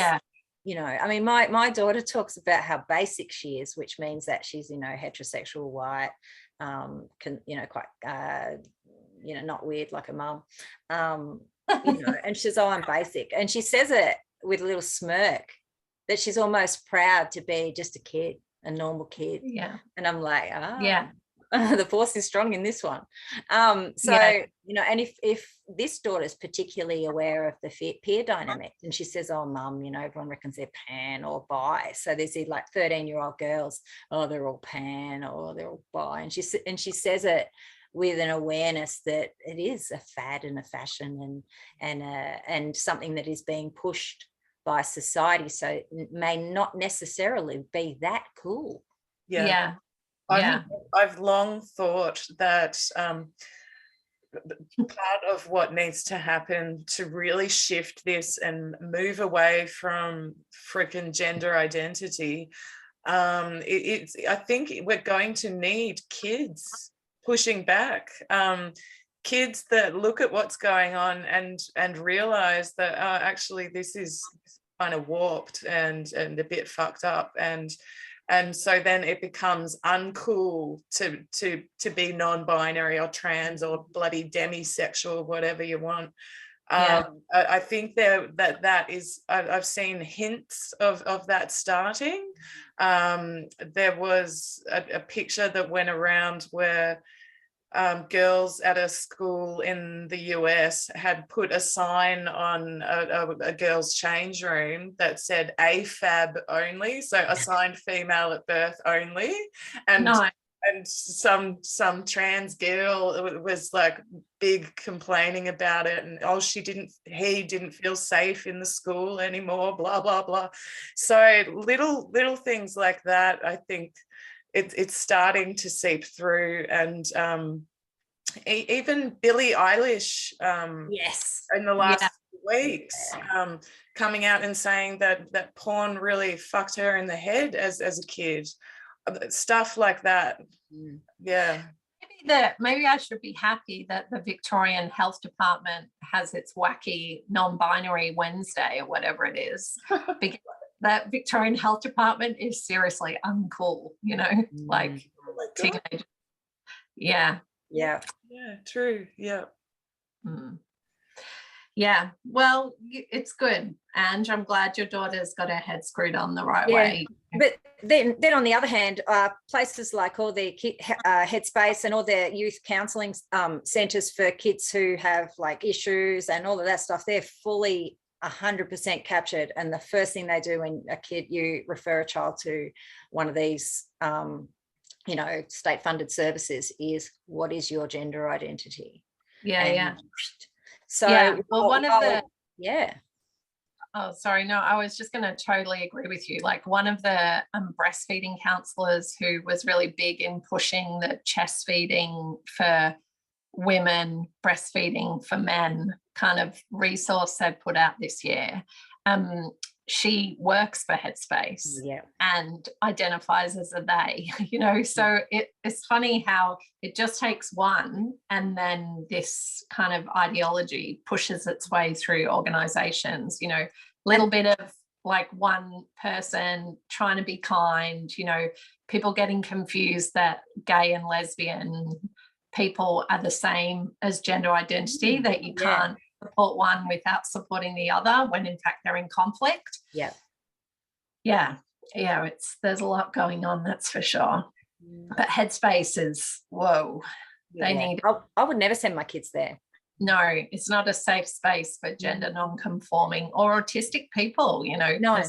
you know, I mean, my daughter talks about how basic she is, which means that she's, you know, heterosexual, white, you know, quite, you know, not weird like a mum, you know, and she says, oh, I'm basic. And she says it with a little smirk, that she's almost proud to be just a kid, a normal kid.
Yeah.
And I'm like, the force is strong in this one. You know, and if this daughter's particularly aware of the peer dynamic, and she says, oh, mum, you know, everyone reckons they're pan or bi. So there's these like 13-year-old girls, oh, they're all pan or they're all bi. And she says it with an awareness that it is a fad and a fashion and something that is being pushed by society. So it may not necessarily be that cool.
Yeah.
I've long thought that part of what needs to happen to really shift this and move away from freaking gender identity, I think we're going to need kids pushing back, kids that look at what's going on and realize that actually this is kind of warped and a bit fucked up, and so then it becomes uncool to be non-binary or trans or bloody demisexual, whatever you want. I think that is, I've seen hints of that starting. There was a picture that went around where girls at a school in the US had put a sign on a girl's change room that said AFAB only, so assigned female at birth only, and some trans girl was like big complaining about it, and he didn't feel safe in the school anymore, blah blah blah. So little things like that, I think it's starting to seep through, and even Billie Eilish in the last weeks coming out and saying that porn really fucked her in the head as a kid, stuff like that.
Maybe I should be happy that the Victorian Health Department has its wacky non-binary Wednesday or whatever it is, because that Victorian Health Department is seriously uncool, you know, like teenagers. Yeah,
true.
Yeah, well, it's good, Ange. I'm glad your daughter's got her head screwed on the right way.
But then on the other hand, places like all the Headspace and all the youth counselling centres for kids who have like issues and all of that stuff, they're fully 100% captured. And the first thing they do when you refer a child to one of these, state-funded services is, what is your gender identity?
Yeah.
So
well, one of the
yeah.
Oh, sorry. No, I was just going to totally agree with you. Like one of the breastfeeding counsellors who was really big in pushing the chest feeding for women, breastfeeding for men kind of resource they put out this year. She works for Headspace and identifies as a they, so it's funny how it just takes one and then this kind of ideology pushes its way through organizations, little bit of like one person trying to be kind, people getting confused that gay and lesbian people are the same as gender identity, that you can't support one without supporting the other when in fact they're in conflict. There's a lot going on, that's for sure. But Headspace is they need.
I would never send my kids there.
No, it's not a safe space for gender non-conforming or autistic people,
No.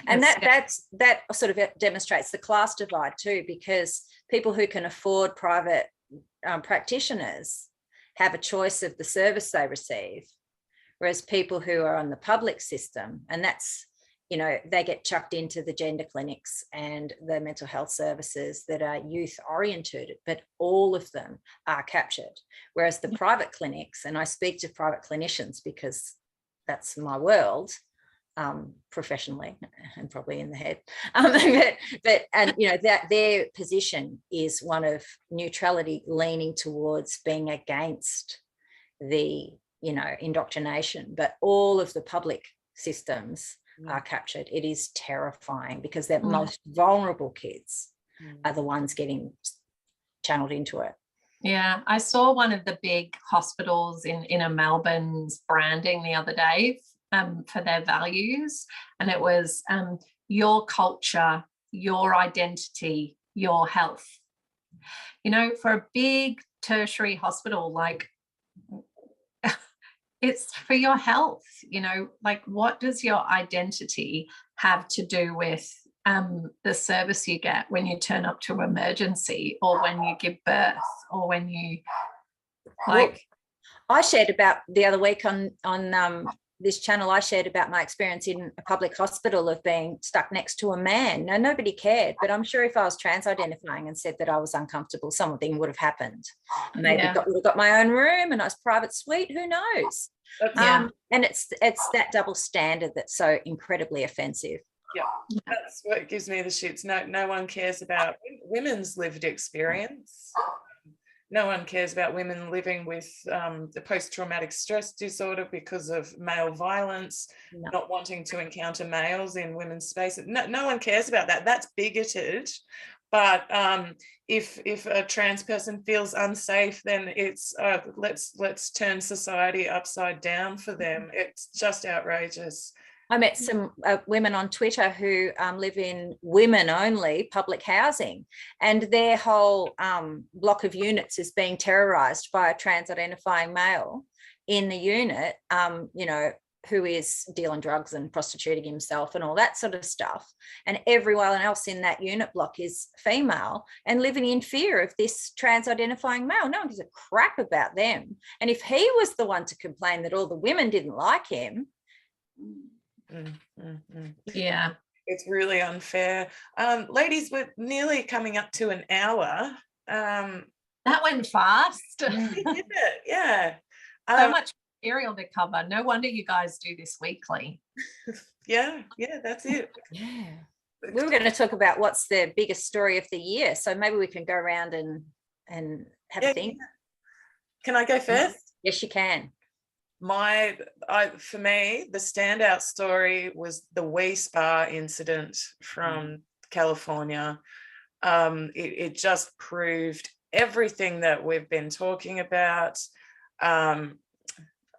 And that sort of demonstrates the class divide too, because people who can afford private practitioners have a choice of the service they receive, whereas people who are on the public system, and that's, they get chucked into the gender clinics and the mental health services that are youth oriented, but all of them are captured. Whereas the private clinics, and I speak to private clinicians because that's my world, professionally and probably in the head, that their position is one of neutrality, leaning towards being against the indoctrination, but all of the public systems are captured. It is terrifying because the most vulnerable kids are the ones getting channeled into it.
Yeah, I saw one of the big hospitals in Melbourne's branding the other day for their values, and it was your culture, your identity, your health. For a big tertiary hospital, like it's for your health, like what does your identity have to do with the service you get when you turn up to emergency or when you give birth or when you
I shared about the other week on this channel, I shared about my experience in a public hospital of being stuck next to a man. Now, nobody cared, but I'm sure if I was trans-identifying and said that I was uncomfortable, something would have happened. Maybe would have got my own room, a nice private suite, who knows? And it's that double standard that's so incredibly offensive.
Yeah, that's what gives me the shits. No one cares about women's lived experience. No one cares about women living with the post-traumatic stress disorder because of male violence, not wanting to encounter males in women's spaces. No one cares about that. That's bigoted. But if a trans person feels unsafe, then it's let's turn society upside down for them. It's just outrageous.
I met some women on Twitter who live in women-only public housing, and their whole block of units is being terrorised by a trans-identifying male in the unit, who is dealing drugs and prostituting himself and all that sort of stuff. And everyone else in that unit block is female and living in fear of this trans-identifying male. No one gives a crap about them. And if he was the one to complain that all the women didn't like him,
yeah,
it's really unfair. Ladies, we're nearly coming up to an hour.
That went fast.
Yeah.
So much material to cover. No wonder you guys do this weekly.
Yeah, that's it.
Yeah. We were going to talk about what's the biggest story of the year, so maybe we can go around and have a think.
Can I go first?
Yes, you can.
For me, the standout story was the Wee Spa incident from California. It just proved everything that we've been talking about.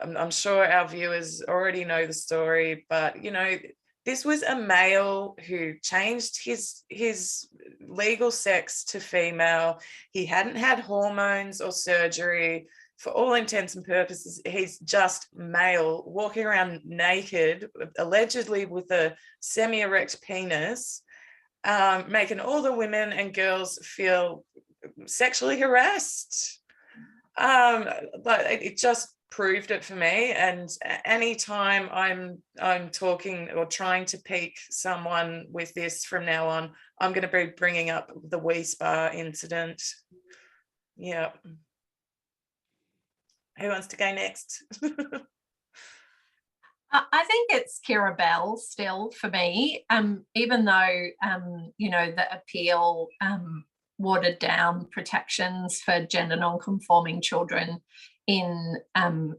I'm sure our viewers already know the story, but you know, this was a male who changed his legal sex to female. He hadn't had hormones or surgery. For all intents and purposes, he's just male, walking around naked, allegedly with a semi-erect penis, making all the women and girls feel sexually harassed. But it just proved it for me. And anytime I'm talking or trying to pique someone with this from now on, I'm going to be bringing up the Wee Spa incident. Yeah. Who wants to go next?
I think it's Kira Bell still for me, even though, you know, the appeal watered down protections for gender non-conforming children in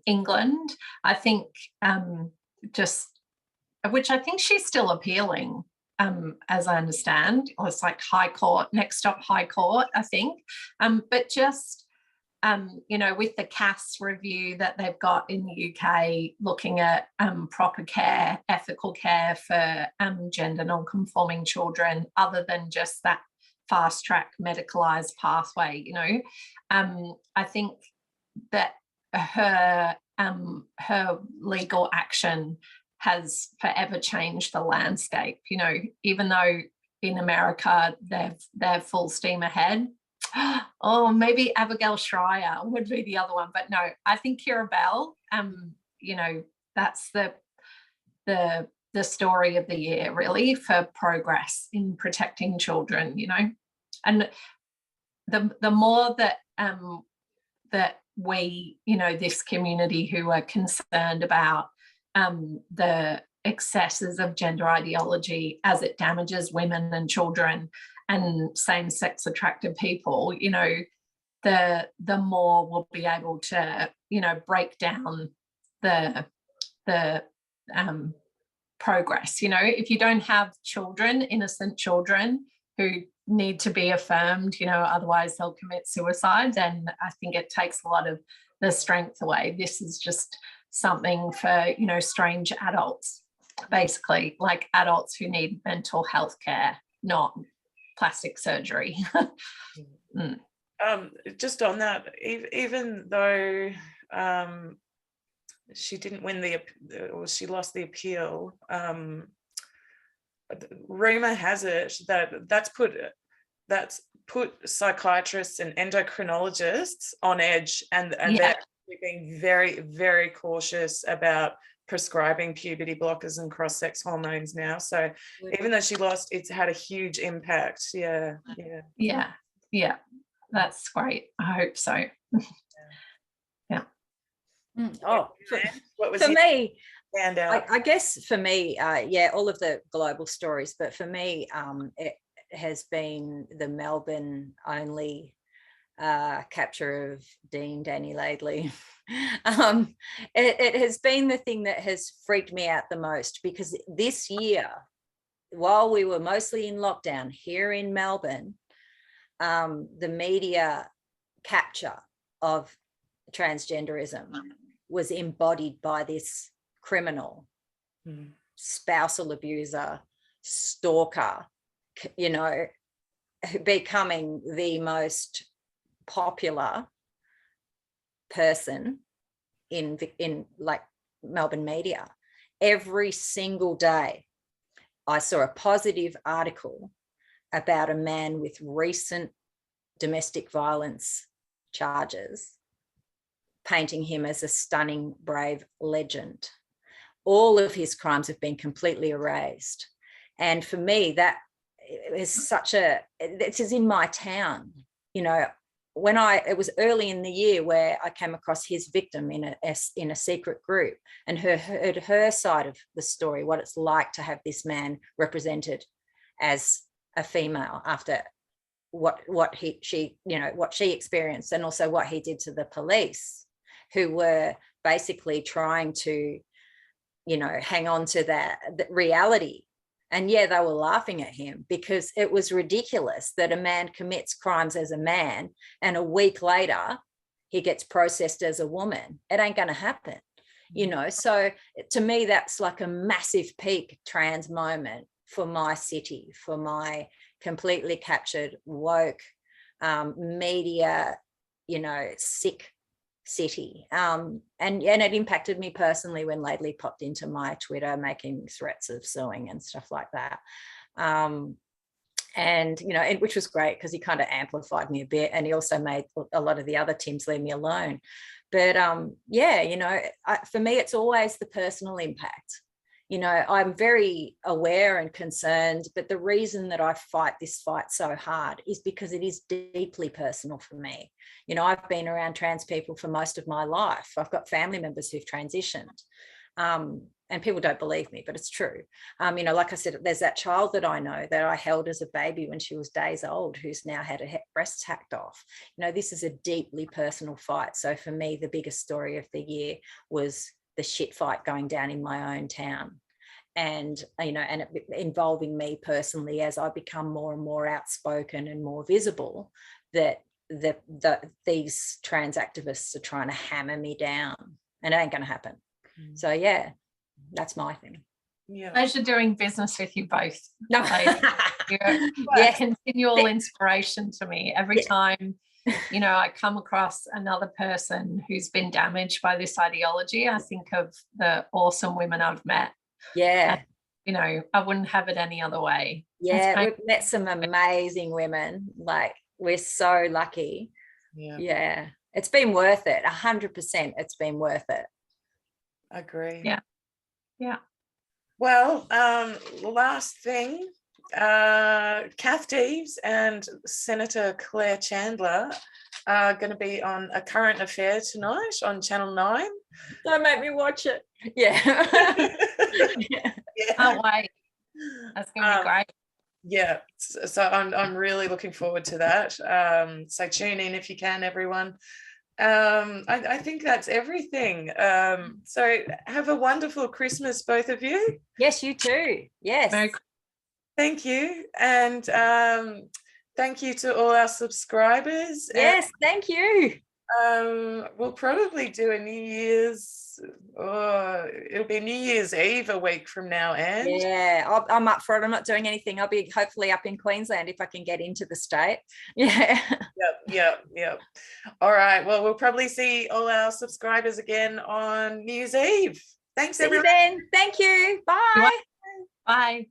England. I think which I think she's still appealing, as I understand, or it's like High Court, next stop High Court, I think. But just, you know, with the CAS review that they've got in the UK, looking at proper care, ethical care for gender non-conforming children, other than just that fast track medicalized pathway, you know, I think that her legal action has forever changed the landscape. You know, even though in America they're full steam ahead. Oh, maybe Abigail Schreier would be the other one, but no, I think Kira Bell, you know, that's the story of the year, really, for progress in protecting children, you know. And the more that that we, you know, this community who are concerned about the excesses of gender ideology as it damages women and children and same-sex attracted people, you know, the more we'll be able to, you know, break down the progress. You know, if you don't have children, innocent children who need to be affirmed, you know, otherwise they'll commit suicide, then I think it takes a lot of the strength away. This is just something for, you know, strange adults, basically, like adults who need mental health care, not plastic surgery.
Just on that, even though she didn't win or she lost the appeal, rumor has it that that's put psychiatrists and endocrinologists on edge, and they're being very, very cautious about prescribing puberty blockers and cross-sex hormones now. So even though she lost, it's had a huge impact. Yeah.
That's great. I hope so. Yeah.
Oh,
what was
for me,
standout?
I guess for me, yeah, all of the global stories, but for me, it has been the Melbourne only capture of Dean Danny Laidley. It has been the thing that has freaked me out the most, because this year, while we were mostly in lockdown here in Melbourne, the media capture of transgenderism was embodied by this criminal, spousal abuser, stalker, you know, becoming the most popular person in like Melbourne media. Every single day I saw a positive article about a man with recent domestic violence charges, painting him as a stunning, brave legend. All of his crimes have been completely erased. And for me, that is this is in my town, you know. It was early in the year where I came across his victim in a secret group and heard her side of the story, what it's like to have this man represented as a female after what she experienced, and also what he did to the police, who were basically trying to, you know, hang on to that reality. And yeah, they were laughing at him because it was ridiculous that a man commits crimes as a man and a week later he gets processed as a woman. It ain't going to happen. you know. So to me, that's like a massive peak trans moment for my city, for my completely captured, woke, media, you know, sick city. And it impacted me personally when Laidley popped into my Twitter making threats of suing and stuff like that. And, you know, which was great because he kind of amplified me a bit, and he also made a lot of the other Tims leave me alone. But yeah, you know, for me, it's always the personal impact. You know, I'm very aware and concerned, but the reason that I fight this fight so hard is because it is deeply personal for me. You know, I've been around trans people for most of my life. I've got family members who've transitioned. And people don't believe me, but it's true. You know, like I said, there's that child that I know that I held as a baby when she was days old, who's now had her breasts hacked off. You know, this is a deeply personal fight. So for me, the biggest story of the year was the shit fight going down in my own town. And, you know, and it involving me personally as I become more and more outspoken and more visible, that these trans activists are trying to hammer me down, and it ain't going to happen. So yeah, that's my thing.
Yeah.
Pleasure doing business with you both.
No.
Like, you're a continual inspiration to me. Every time, you know, I come across another person who's been damaged by this ideology, I think of the awesome women I've met.
Yeah.
And, you know, I wouldn't have it any other way.
Yeah, we've met some amazing women. Like, we're so lucky. Yeah. It's been worth it. 100%. It's been worth it.
Agree.
Yeah.
Well, last thing, Kath Deves and Senator Claire Chandler are going to be on A Current Affair tonight on Channel 9.
Don't make me watch it. Yeah.
Can't wait. That's going to be great.
Yeah, so I'm really looking forward to that. So tune in if you can, everyone. I think that's everything. So have a wonderful Christmas, both of you.
Yes, you too. Yes.
Thank you. And thank you to all our subscribers.
Yes, thank you.
We'll probably do a New Year's, it'll be New Year's Eve a week from now, and
yeah, I'm up for it. I'm not doing anything. I'll be hopefully up in Queensland if I can get into the state. Yeah.
Yep. All right, well, we'll probably see all our subscribers again on New Year's Eve. Thanks, everyone.
See you then. Thank you. Bye.
Bye.